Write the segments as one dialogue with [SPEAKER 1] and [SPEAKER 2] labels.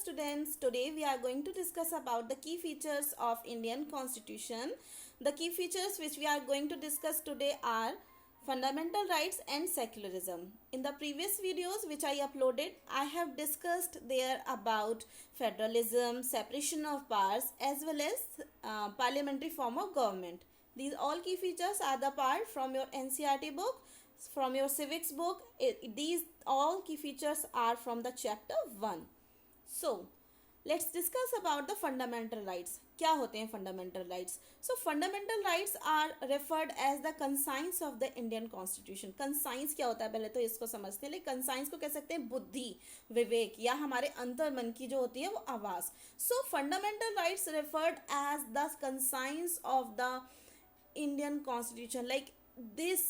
[SPEAKER 1] students. Today we are going to discuss about the key features of Indian Constitution. The key features which we are going to discuss today are fundamental rights and secularism. In the previous videos which I uploaded, I have discussed there about federalism, separation of powers as well as parliamentary form of government. These all key features are the part from your NCERT book, from your civics book. These all key features are from the chapter 1. So let's discuss about the fundamental rights. क्या होते हैं fundamental rights? So fundamental rights are referred as the conscience of the Indian Constitution. conscience क्या होता है पहले तो इसको समझते हैं. लेकिन conscience को कह सकते हैं बुद्धि, विवेक या हमारे अंतर मन की जो होती है वो आवाज़. So fundamental rights referred as the conscience of the Indian Constitution. Like this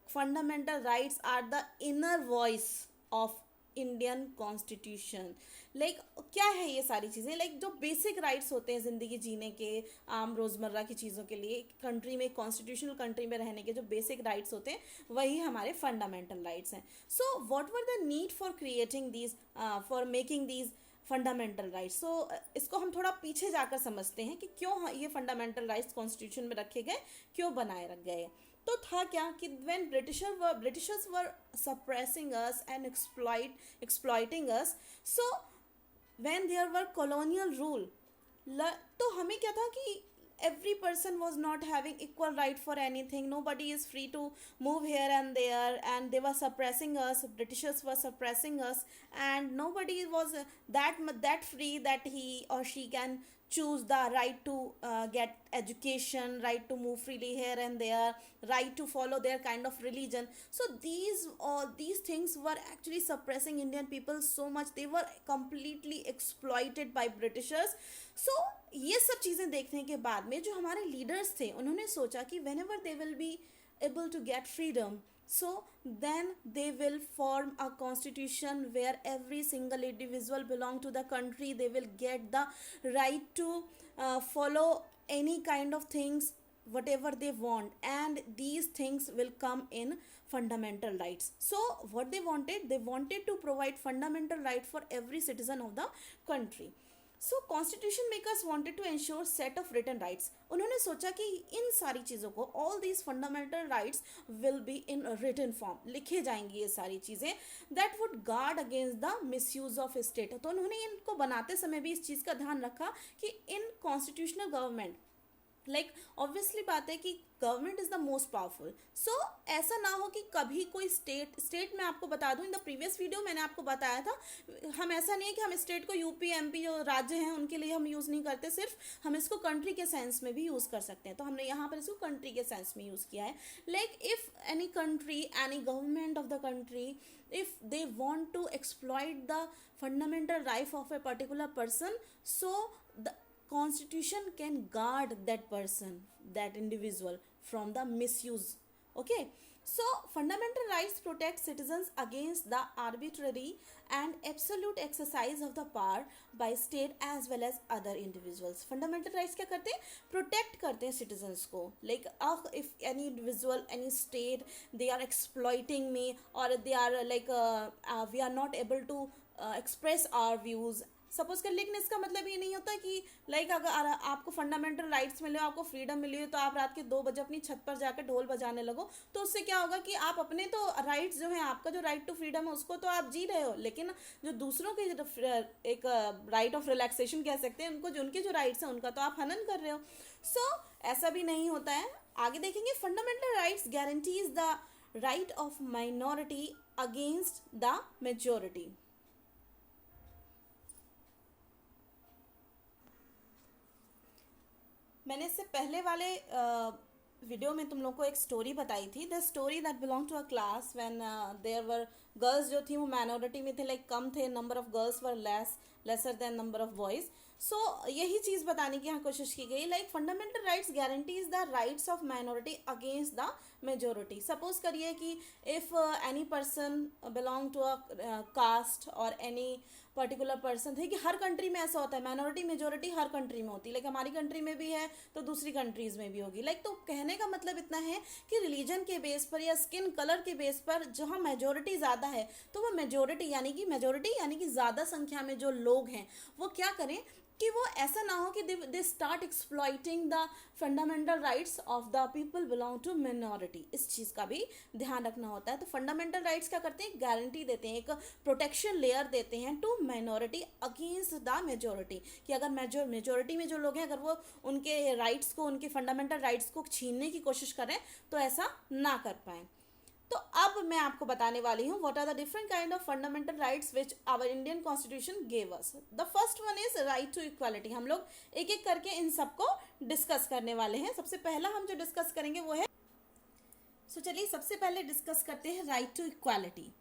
[SPEAKER 1] fundamental rights are the inner voice of Indian constitution. Like क्या है ये सारी चीज़ें? लाइक जो बेसिक राइट्स होते हैं ज़िंदगी जीने के, आम रोज़मर्रा की चीज़ों के लिए, कंट्री में, कॉन्स्टिट्यूशनल कंट्री में रहने के जो बेसिक राइट्स होते हैं वही हमारे फंडामेंटल राइट्स हैं. So what were the need for creating these, for making these fundamental rights? सो इसको हम थोड़ा पीछे जाकर समझते हैं कि क्यों ये फंडामेंटल राइट्स कॉन्स्टिट्यूशन में रखे गए, क्यों बनाए रख गए. तो था क्या कि when Britishers were suppressing us and exploiting us, so when there were colonial rule, तो हमें क्या था कि every person was not having equal right for anything. Nobody is free to move here and there, and they were suppressing us. Britishers were suppressing us, and nobody was that free that he or she can choose the right to get education, right to move freely here and there, right to follow their kind of religion. So these things were actually suppressing Indian people so much. They were completely exploited by Britishers. So ये सब चीज़ें देखने के बाद में जो हमारे leaders थे उन्होंने सोचा कि whenever they will be able to get freedom, so then they will form a constitution where every single individual belong to the country. They will get the right to follow any kind of things whatever they want, and these things will come in fundamental rights. So what they wanted to provide fundamental right for every citizen of the country. So constitution makers wanted to ensure set of written rights. उन्होंने सोचा कि इन सारी चीज़ों को, all these fundamental rights will be in written form, लिखे जाएंगी ये सारी चीज़ें, that would guard against the misuse of state. तो उन्होंने इनको बनाते समय भी इस चीज़ का ध्यान रखा कि in constitutional government, like obviously बात है कि government is the most powerful. So ऐसा ना हो कि कभी कोई स्टेट में आपको बता दूं, इन द प्रीवियस वीडियो मैंने आपको बताया था, हम ऐसा नहीं है कि हम स्टेट को यूपी एमपी जो राज्य हैं उनके लिए हम यूज़ नहीं करते, सिर्फ हम इसको कंट्री के सेंस में भी यूज़ कर सकते हैं. तो हमने यहाँ पर इसको कंट्री के सेंस में यूज़ किया है. Like if any country, any government of the country, if they want to exploit the fundamental right of a particular person, so the constitution can guard that person, that individual, from the misuse. Okay, so fundamental rights protect citizens against the arbitrary and absolute exercise of the power by state as well as other individuals. fundamental rights क्या करते हैं? Protect करते हैं citizens को. like if any individual, any state, they are exploiting me, or they are like we are not able to express our views, suppose कर. लेकिन इसका मतलब ये नहीं होता कि लाइक अगर आपको फंडामेंटल राइट्स मिले, आपको फ्रीडम मिली हो, तो आप रात के 2 बजे अपनी छत पर जाकर ढोल बजाने लगो. तो उससे क्या होगा कि आप अपने तो राइट्स जो है, आपका जो राइट टू फ्रीडम है उसको तो आप जी रहे हो, लेकिन जो दूसरों के एक राइट ऑफ रिलैक्सेशन कह सकते हैं, उनको जो उनके जो राइट्स हैं उनका तो आप हनन कर रहे हो. सो ऐसा भी नहीं होता है. आगे देखेंगे. Fundamental rights guarantees the right of minority against the majority. मैंने इससे पहले वाले वीडियो में तुम लोग को एक स्टोरी बताई थी, the story that belong to a class when there were girls जो थी वो माइनॉरिटी में थे, लाइक कम थे, number of girls were lesser than number of boys. So यही चीज़ बताने की यहाँ कोशिश की गई, like fundamental rights guarantees the rights of minority against the majority. Suppose करिए कि if any person belong to a caste और एनी पर्टिकुलर पर्सन थे, कि हर कंट्री में ऐसा होता है, माइनॉरिटी मेजोरिटी हर कंट्री में होती है, लाइक हमारी कंट्री में भी है तो दूसरी कंट्रीज़ में भी होगी, लाइक तो कहने का मतलब इतना है कि रिलीजन के बेस पर या स्किन कलर के बेस पर जहाँ मेजोरिटी ज़्यादा है तो वो मेजोरिटी यानी कि ज़्यादा संख्या में जो लोग हैं वो क्या करें कि वो ऐसा ना हो कि they start exploiting the fundamental rights of the people belong to minority. इस चीज़ का भी ध्यान रखना होता है। तो फंडामेंटल राइट्स क्या करते हैं, गारंटी देते हैं, एक प्रोटेक्शन लेयर देते हैं to minority against the majority, कि अगर मेजोरिटी में जो लोग हैं अगर वो उनके राइट्स को, उनके फंडामेंटल राइट्स को छीनने की कोशिश करें तो ऐसा ना कर पाएँ। तो अब मैं आपको बताने वाली हूँ what are the different kind of fundamental rights which our Indian constitution gave us. The first one is right to equality. हम लोग एक एक करके इन सबको डिस्कस करने वाले हैं। सबसे पहला हम जो डिस्कस करेंगे वो है, चलिए सबसे पहले डिस्कस करते हैं राइट टू इक्वालिटी।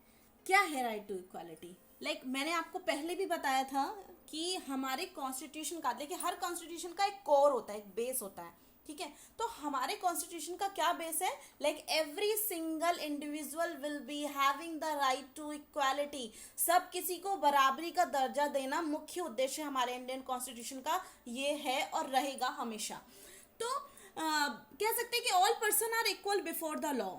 [SPEAKER 1] क्या है राइट टू इक्वालिटी? लाइक मैंने आपको पहले भी बताया था कि हमारे कॉन्स्टिट्यूशन का, देखिए हर कॉन्स्टिट्यूशन का एक कोर होता है, एक बेस होता है, ठीक है। तो हमारे कॉन्स्टिट्यूशन का क्या बेस है, like every single individual will be having the right to equality. सब किसी को बराबरी का दर्जा देना मुख्य उद्देश्य हमारे इंडियन कॉन्स्टिट्यूशन का ये है और रहेगा हमेशा। तो कह सकते हैं कि all person are equal before the law,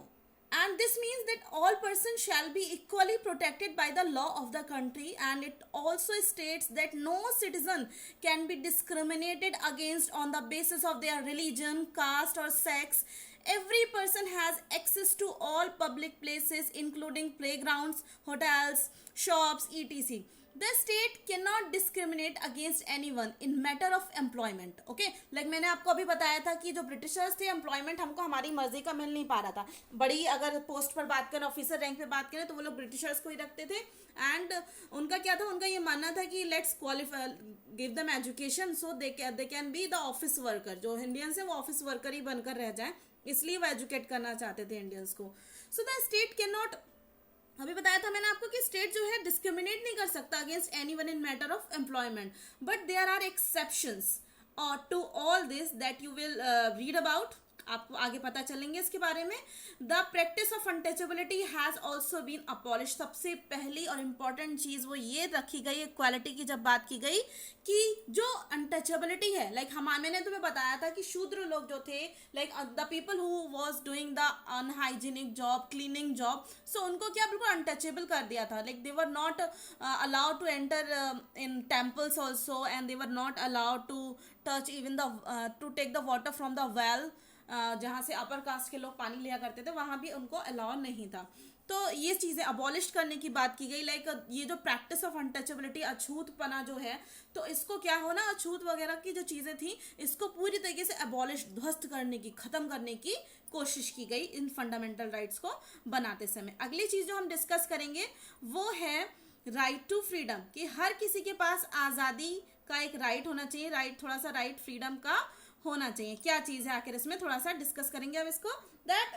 [SPEAKER 1] and this means that all persons shall be equally protected by the law of the country, and it also states that no citizen can be discriminated against on the basis of their religion, caste or sex. Every person has access to all public places including playgrounds, hotels, shops, etc. The state cannot discriminate against anyone in matter of employment. Okay, like मैंने आपको अभी बताया था कि जो Britishers थे, employment हमको हमारी मर्जी का मिल नहीं पा रहा था। बड़ी अगर पोस्ट पर बात करें, ऑफिसर रैंक पे बात करें, तो वो लोग ब्रिटिशर्स को ही रखते थे। एंड उनका क्या था, उनका ये मानना था कि let's qualify, give them education so they can be the office worker. जो इंडियंस है वो ऑफिस वर्कर ही बनकर रह जाए, इसलिए वो एजुकेट करना चाहते थे इंडियंस को। So the state can not, अभी बताया था मैंने आपको कि स्टेट जो है डिस्क्रिमिनेट नहीं कर सकता against anyone in matter of employment, but there are exceptions to all this that you will read about. आपको आगे पता चलेंगे इसके बारे में। The practice of untouchability has also been abolish. सबसे पहली और इम्पॉर्टेंट चीज वो ये रखी गई, इक्वालिटी की जब बात की गई, कि जो अनटचेबिलिटी है, लाइक मैंने तुम्हें बताया था कि शूद्र लोग जो थे, like the people who was doing the unhygienic job, cleaning job, so उनको क्या बिल्कुल अनटचेबल कर दिया था। Like they were not allowed to enter in temples also, and they were not allowed to touch even the to take the water from the well. जहाँ से upper caste के लोग पानी लिया करते थे वहाँ भी उनको अलाउ नहीं था। तो ये चीज़ें अबॉलिश करने की बात की गई। लाइक ये जो प्रैक्टिस ऑफ अनटचेबिलिटी, अछूतपना जो है, तो इसको क्या होना, अछूत वगैरह की जो चीज़ें थी इसको पूरी तरीके से अबॉलिश, ध्वस्त करने की, ख़त्म करने की कोशिश की गई इन फंडामेंटल राइट्स को बनाते समय। अगली चीज़ जो हम डिस्कस करेंगे वो है राइट टू फ्रीडम, कि हर किसी के पास आज़ादी का एक राइट होना चाहिए, राइट, थोड़ा सा राइट फ्रीडम का होना चाहिए। क्या चीज़ है आखिर इसमें, थोड़ा सा डिस्कस करेंगे अब इसको, दैट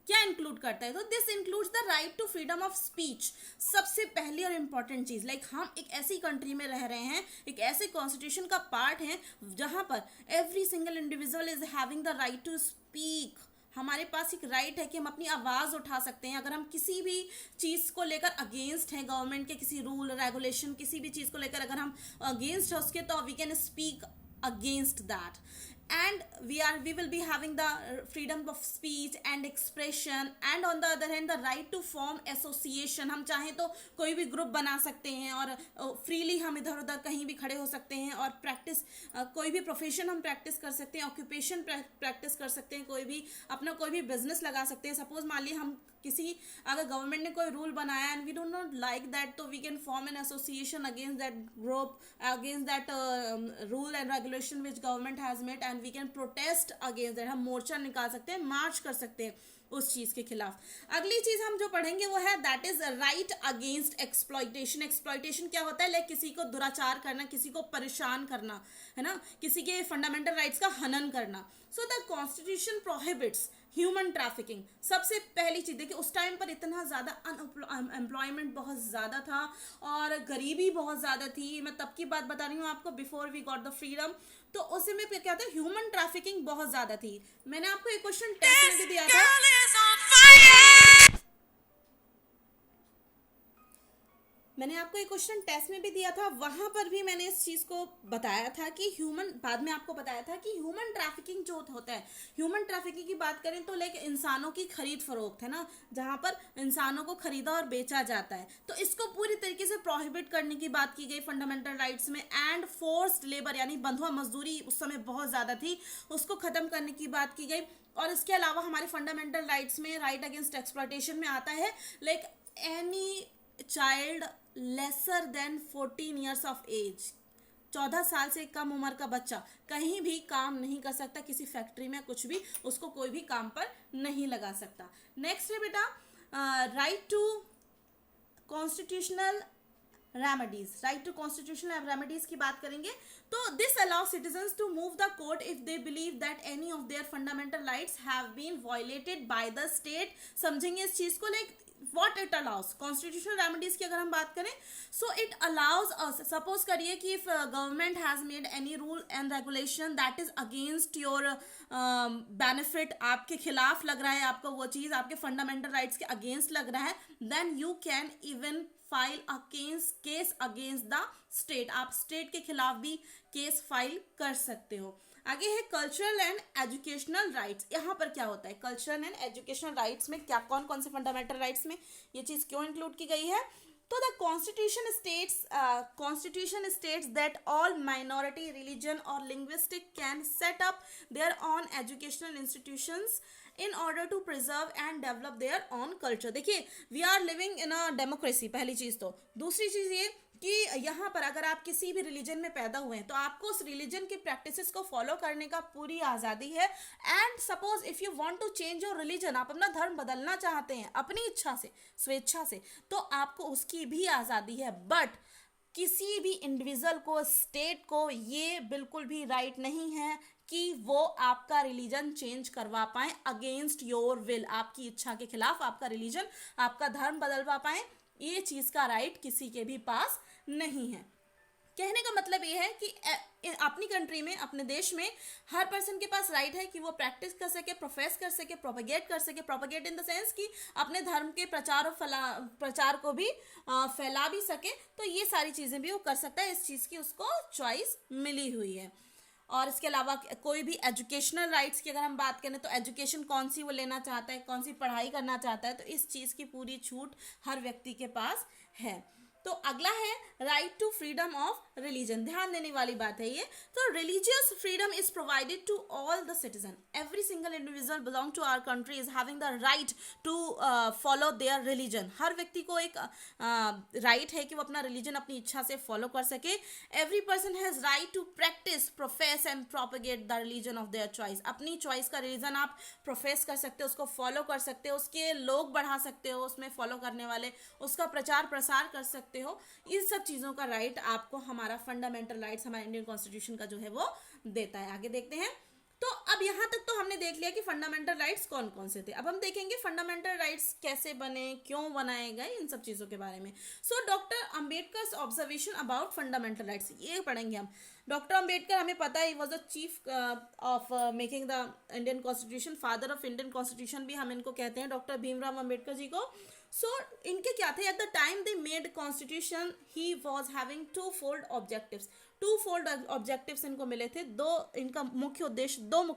[SPEAKER 1] क्या इंक्लूड करता है। तो this includes the right to freedom of speech. सबसे पहली और इंपॉर्टेंट चीज, लाइक हम एक ऐसी कंट्री में रह रहे हैं, एक ऐसे कॉन्स्टिट्यूशन का पार्ट है जहां पर every single individual is having the right to speak. हमारे पास एक राइट है कि हम अपनी आवाज़ उठा सकते हैं। अगर हम किसी भी चीज़ को लेकर अगेंस्ट हैं, गवर्नमेंट के किसी रूल रेगुलेशन, किसी भी चीज़ को लेकर अगर हम अगेंस्ट है उसके, तो we can speak against that, and we will be having the freedom of speech and expression, and on the other hand the right to form association। हम चाहें तो कोई भी ग्रुप बना सकते हैं और फ्रीली हम इधर उधर कहीं भी खड़े हो सकते हैं, और प्रैक्टिस कोई भी प्रोफेशन हम प्रैक्टिस कर सकते हैं, ऑक्यूपेशन प्रैक्टिस कर सकते हैं, कोई भी अपना कोई भी बिजनेस लगा सकते हैं। सपोज मान लीजिए हम किसी, अगर गवर्नमेंट ने कोई रूल बनाया and we do not like that, तो we can form an association against that group, against that rule and regulation which government has made, and we can protest against that. हम मोर्चा निकाल सकते हैं, मार्च कर सकते हैं उस चीज के खिलाफ। अगली चीज हम जो पढ़ेंगे वो है that is right against exploitation. Exploitation क्या होता है, लाइक किसी को दुराचार करना, किसी को परेशान करना, है ना, किसी के फंडामेंटल राइट्स का हनन करना। So the constitution prohibits human trafficking, सबसे पहली चीज देखिए उस टाइम पर इतना ज़्यादा अनएम्प्लॉयमेंट बहुत ज़्यादा था और गरीबी बहुत ज़्यादा थी। मैं तब की बात बता रही हूँ आपको, before we got the freedom. तो उस समय पे क्या था, ह्यूमन ट्रैफिकिंग बहुत ज़्यादा थी। मैंने आपको एक क्वेश्चन टेस्ट में भी दिया था, मैंने आपको एक क्वेश्चन टेस्ट में भी दिया था, वहां पर भी मैंने इस चीज को बताया था कि ह्यूमन, बाद में आपको बताया था कि ह्यूमन ट्रैफिकिंग जो होता है, ह्यूमन ट्रैफिकिंग की बात करें तो लाइक इंसानों की खरीद फरोख्त है ना, जहां पर इंसानों को खरीदा और बेचा जाता है। तो इसको पूरी तरीके से प्रोहिबिट करने की बात की गई फंडामेंटल राइट्स में। एंड फोर्स्ड लेबर यानी बंधुआ मजदूरी उस समय बहुत ज्यादा थी, उसको खत्म करने की बात की गई। और इसके अलावा हमारे फंडामेंटल राइट्स में राइट अगेंस्ट एक्सप्लॉयटेशन में आता है like any child lesser than 14 years of age, 14 साल से कम उम्र का बच्चा कहीं भी काम नहीं कर सकता, किसी फैक्ट्री में कुछ भी, उसको कोई भी काम पर नहीं लगा सकता। नेक्स्ट है बेटा right to constitutional remedies, right to constitutional remedies की बात करेंगे तो this allow citizens to move the court if they believe that any of their fundamental rights have been violated by the state. समझेंगे इस चीज को, like what it allows, constitutional remedies की अगर हम बात करें, so it allows us, suppose करिए कि if government has made any rule and regulation that is against your benefit, आपके खिलाफ लग रहा है, आपको वो चीज आपके fundamental rights के against लग रहा है, then you can even file a case against the state, आप स्टेट के खिलाफ भी केस फाइल कर सकते हो। आगे है कल्चरल एंड एजुकेशनल राइट्स। यहाँ पर क्या होता है, कल्चरल एंड एजुकेशनल राइट्स में क्या, कौन कौन से फंडामेंटल राइट्स में ये चीज क्यों इंक्लूड की गई है, तो the constitution states that all minority religion और linguistic can set up their own educational institutions in order to preserve and develop their own culture। देखिए we are living in a democracy, पहली चीज तो। दूसरी चीज ये कि यहाँ पर अगर आप किसी भी रिलीजन में पैदा हुए हैं तो आपको उस रिलीजन की प्रैक्टिसेस को फॉलो करने का पूरी आज़ादी है। And suppose if you want to change your religion, आप अपना धर्म बदलना चाहते हैं अपनी इच्छा से, स्वेच्छा से, तो आपको उसकी भी आज़ादी है। बट किसी भी इंडिविजुअल को, स्टेट को ये बिल्कुल भी राइट नहीं है कि वो आपका रिलीजन चेंज करवा पाए अगेंस्ट योर विल, आपकी इच्छा के खिलाफ आपका रिलीजन, आपका धर्म बदलवा पाए, ये चीज का राइट किसी के भी पास नहीं है। कहने का मतलब ये है कि अपनी कंट्री में, अपने देश में हर पर्सन के पास राइट है कि वो प्रैक्टिस कर सके, प्रोफेस कर सके, प्रोपेगेट कर सके। प्रोपेगेट इन द सेंस कि अपने धर्म के प्रचार को भी फैला भी सके। तो ये सारी चीज़ें भी वो कर सकता है, इस चीज़ की उसको चॉइस मिली हुई है। और इसके अलावा कोई भी एजुकेशनल राइट्स की अगर हम बात करें तो एजुकेशन कौन सी वो लेना चाहता है, कौन सी पढ़ाई करना चाहता है, तो इस चीज़ की पूरी छूट हर व्यक्ति के पास है। तो अगला है right to freedom of religion. ध्यान देने वाली बात है ये। तो religious freedom is provided to all the citizen, every single individual belong to our country is having the right to follow their religion. हर व्यक्ति को एक राइट है कि वो अपना रिलीजन अपनी इच्छा से फॉलो कर सके। Every person has right to practice, profess and propagate the religion of their choice. अपनी चॉइस का रिलीजन आप प्रोफेस कर सकते हो, उसको फॉलो कर सकते हो, उसके लोग बढ़ा सकते हो, उसमें फॉलो करने वाले, उसका प्रचार प्रसार कर सकते हो। इन सब चीजों का राइट आपको हमारा फंडामेंटल राइट्स, हमारा इंडियन कॉन्स्टिट्यूशन का जो है वो देता है। आगे देखते हैं। तो अब यहां तक तो हमने देख लिया कि फंडामेंटल राइट्स कौन कौन से थे। अब हम देखेंगे फंडामेंटल राइट्स कैसे बने, क्यों बनाए गए, इन सब चीजों के बारे में। So doctor Ambedkar observation about fundamental rights, ये पढ़ेंगे हम। डॉक्टर अंबेडकर, हमें पता है, was the chief of making the Indian constitution, father of Indian constitution भी हम इनको कहते हैं, डॉक्टर भीमराव अंबेडकर जी को। सो इनके क्या थे, at the time they made constitution ही was having two fold objectives. Two fold objectives इनको मिले थे, दो मुख्य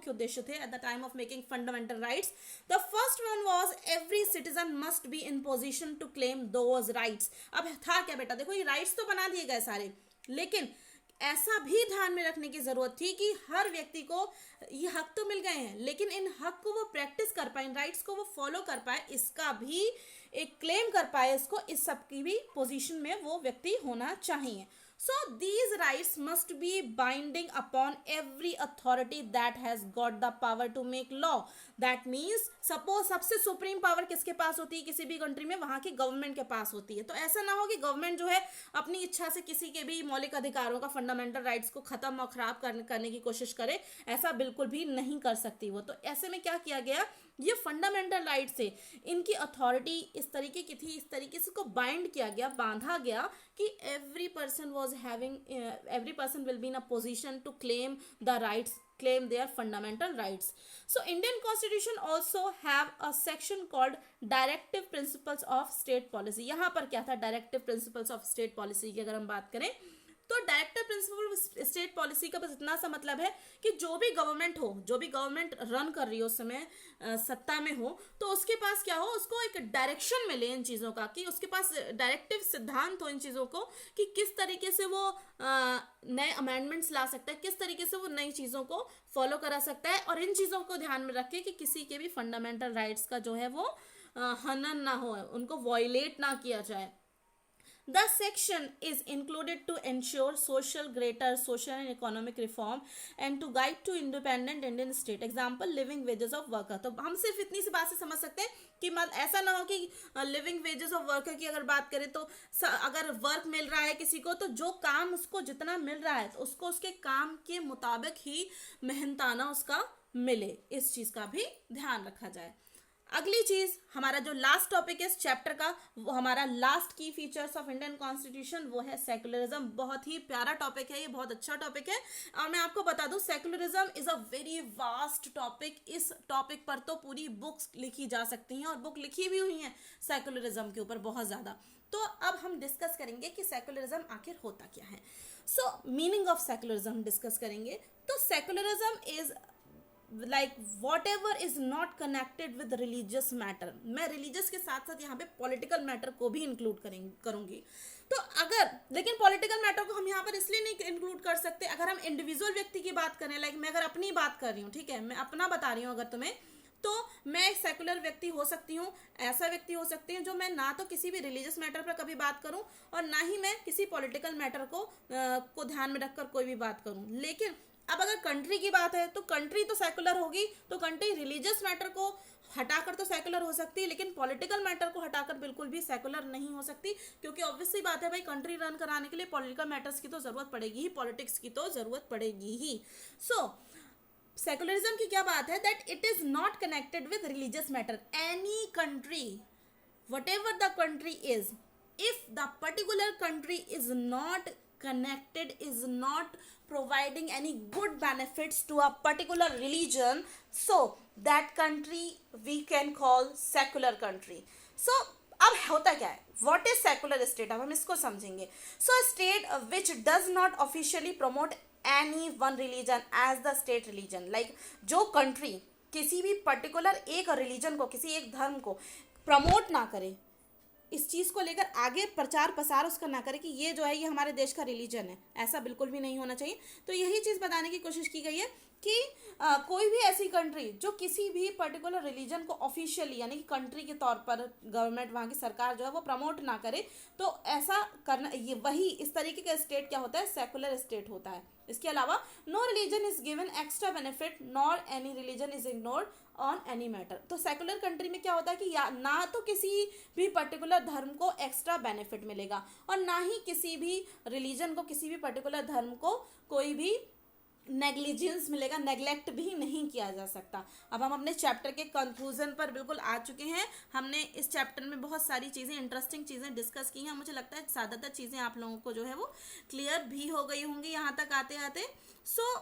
[SPEAKER 1] उद्देश्य थे at the time of making fundamental rights. The first one was every citizen must be in position to claim those rights. अब था क्या बेटा, देखो ये राइट्स तो बना दिए गए सारे, लेकिन ऐसा भी ध्यान में रखने की जरूरत थी कि हर व्यक्ति को ये हक तो मिल गए हैं, लेकिन इन हक को वो प्रैक्टिस कर पाए, इन राइट्स को वो फॉलो कर पाए, इसका भी एक क्लेम कर पाए, इसको, इस सब की भी पोजीशन में वो व्यक्ति होना चाहिए। So these rights must be binding upon every authority that has got the power to make law. That means suppose सबसे सुप्रीम पावर किसके पास होती है किसी भी कंट्री में, वहां की गवर्नमेंट के पास होती है। तो ऐसा ना हो कि गवर्नमेंट जो है अपनी इच्छा से किसी के भी मौलिक अधिकारों का, फंडामेंटल राइट्स को खत्म और खराब करने की कोशिश करे, ऐसा बिल्कुल भी नहीं कर सकती वो। तो ऐसे में क्या किया गया ये फंडामेंटल राइट्स है, इनकी अथॉरिटी इस तरीके की थी, इस तरीके से को बाइंड किया गया, बांधा गया कि every person will be in a position to claim the rights, claim their fundamental rights. So Indian constitution also have a section called directive principles of state policy. यहाँ पर क्या था, directive principles of state policy की अगर हम बात करें तो डायरेक्टिव प्रिंसिपल स्टेट पॉलिसी का बस इतना सा मतलब है कि जो भी गवर्नमेंट हो, जो भी गवर्नमेंट रन कर रही हो उस समय सत्ता में हो, तो उसके पास क्या हो, उसको एक डायरेक्शन मिले इन चीज़ों का, कि उसके पास डायरेक्टिव सिद्धांत हो इन चीज़ों को कि किस तरीके से वो नए अमेंडमेंट्स ला सकता है, किस तरीके से वो नई चीज़ों को फॉलो करा सकता है, और इन चीज़ों को ध्यान में रखे कि किसी के भी फंडामेंटल राइट्स का जो है वो हनन ना हो, उनको वॉयलेट ना किया जाए. The section is included to ensure greater social and economic reform and to guide to independent Indian state. Example, living wages of worker. तो हम सिर्फ इतनी सी बात से समझ सकते हैं कि ऐसा ना हो कि लिविंग वेजेस ऑफ वर्कर की अगर बात करें तो अगर वर्क मिल रहा है किसी को, तो जो काम उसको जितना मिल रहा है तो उसको उसके काम के मुताबिक ही मेहनताना उसका मिले, इस चीज़ का भी ध्यान रखा जाए. अगली चीज, हमारा जो लास्ट टॉपिक है इस चैप्टर का, वो हमारा लास्ट की फीचर्स ऑफ इंडियन कॉन्स्टिट्यूशन, वो है सेकुलरिज्म. बहुत ही प्यारा टॉपिक है, ये बहुत अच्छा टॉपिक है. और मैं आपको बता दूं, secularism is a very vast topic. इस टॉपिक पर तो पूरी बुक्स लिखी जा सकती हैं, और बुक लिखी भी हुई हैं सेकुलरिज्म के ऊपर बहुत ज़्यादा. तो अब हम डिस्कस करेंगे कि सेकुलरिज्म आखिर होता क्या है. सो मीनिंग ऑफ सेकुलरिज्म डिस्कस करेंगे. तो secularism is like what ever is not connected with religious matter. मैं रिलीजियस के साथ साथ यहाँ पे पॉलिटिकल मैटर को भी इंक्लूड करूंगी. तो अगर, लेकिन पॉलिटिकल मैटर को हम यहाँ पर इसलिए नहीं इंक्लूड कर सकते, अगर हम इंडिविजुअल व्यक्ति की बात करें, लाइक मैं अगर अपनी बात कर रही हूँ, ठीक है, मैं अपना बता रही हूँ अगर तुम्हें, तो मैं एक सेकुलर व्यक्ति हो सकती हूँ. ऐसा व्यक्ति हो सकते हैं जो मैं ना तो किसी भी रिलीजियस मैटर पर कभी बात करूँ, और ना ही मैं किसी पॉलिटिकल मैटर को ध्यान में रखकर कोई भी बात करूँ. लेकिन अब अगर कंट्री की बात है तो कंट्री तो सेकुलर होगी, तो कंट्री रिलीजियस मैटर को हटाकर तो सेकुलर हो सकती है, लेकिन पॉलिटिकल मैटर को हटाकर बिल्कुल भी सेकुलर नहीं हो सकती, क्योंकि ऑब्वियसली बात है भाई, कंट्री रन कराने के लिए पॉलिटिकल मैटर्स की तो जरूरत पड़ेगी ही, पॉलिटिक्स की तो जरूरत पड़ेगी ही. सो सेकुलरिज्म की क्या बात है, that it is not connected with religious matter. Any country, whatever the country is, if the particular country is not connected, is not providing any good benefits to a particular religion, so that country we can call secular country. So अब होता क्या है, what is secular state, अब हम इसको समझेंगे. So a state which does not officially promote any one religion as the state religion, like जो country किसी भी पर्टिकुलर एक रिलीजन को, किसी एक धर्म को प्रमोट ना करे, इस चीज़ को लेकर आगे प्रचार प्रसार उसका ना करे कि ये जो है ये हमारे देश का रिलीजन है, ऐसा बिल्कुल भी नहीं होना चाहिए. तो यही चीज़ बताने की कोशिश की गई है कि कोई भी ऐसी कंट्री जो किसी भी पर्टिकुलर रिलीजन को ऑफिशियली, यानी कि कंट्री के तौर पर गवर्नमेंट, वहाँ की सरकार जो है वो प्रमोट ना करे, तो ऐसा करना, ये वही इस तरीके का स्टेट क्या होता है, सेकुलर स्टेट होता है. इसके अलावा no religion is given extra benefit nor any religion is ignored on any matter. तो सेकुलर कंट्री में क्या होता है कि ना तो किसी भी पर्टिकुलर धर्म को एक्स्ट्रा बेनिफिट मिलेगा, और ना ही किसी भी रिलीजन को, किसी भी पर्टिकुलर धर्म को कोई भी नेग्लिजेंस मिलेगा, नेग्लेक्ट भी नहीं किया जा सकता. अब हम अपने चैप्टर के कंक्लूजन पर बिल्कुल आ चुके हैं. हमने इस चैप्टर में बहुत सारी चीज़ें, इंटरेस्टिंग चीज़ें डिस्कस की हैं. मुझे लगता है ज़्यादातर चीज़ें आप लोगों को जो है वो क्लियर भी हो गई होंगी यहाँ तक आते आते. सो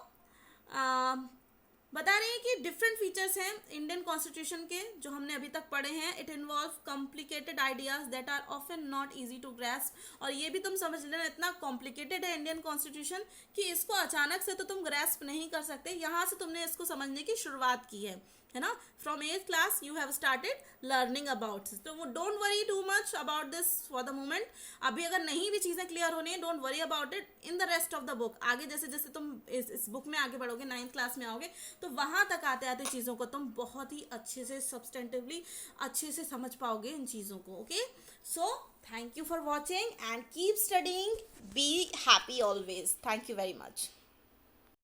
[SPEAKER 1] बता रहे हैं कि डिफरेंट फीचर्स हैं इंडियन कॉन्स्टिट्यूशन के जो हमने अभी तक पढ़े हैं. It involve complicated ideas that are often not easy to grasp. और ये भी तुम समझ लेना, इतना कॉम्प्लिकेटेड है इंडियन कॉन्स्टिट्यूशन कि इसको अचानक से तो तुम ग्रैस्प नहीं कर सकते. यहाँ से तुमने इसको समझने की शुरुआत की है ना. From 8th class you have started learning about this. तो वो don't worry too much about this for the moment. अभी अगर नहीं भी चीज़ें क्लियर होनी है, don't worry about it in the rest of the book. आगे जैसे जैसे तुम इस बुक में आगे बढ़ोगे, 9th क्लास में आओगे, तो वहाँ तक आते आते चीज़ों को तुम बहुत ही अच्छे से, सब्सटेंटिवली अच्छे से समझ पाओगे इन चीज़ों को. Okay, so thank you for watching and keep studying. Be happy always. Thank you very much.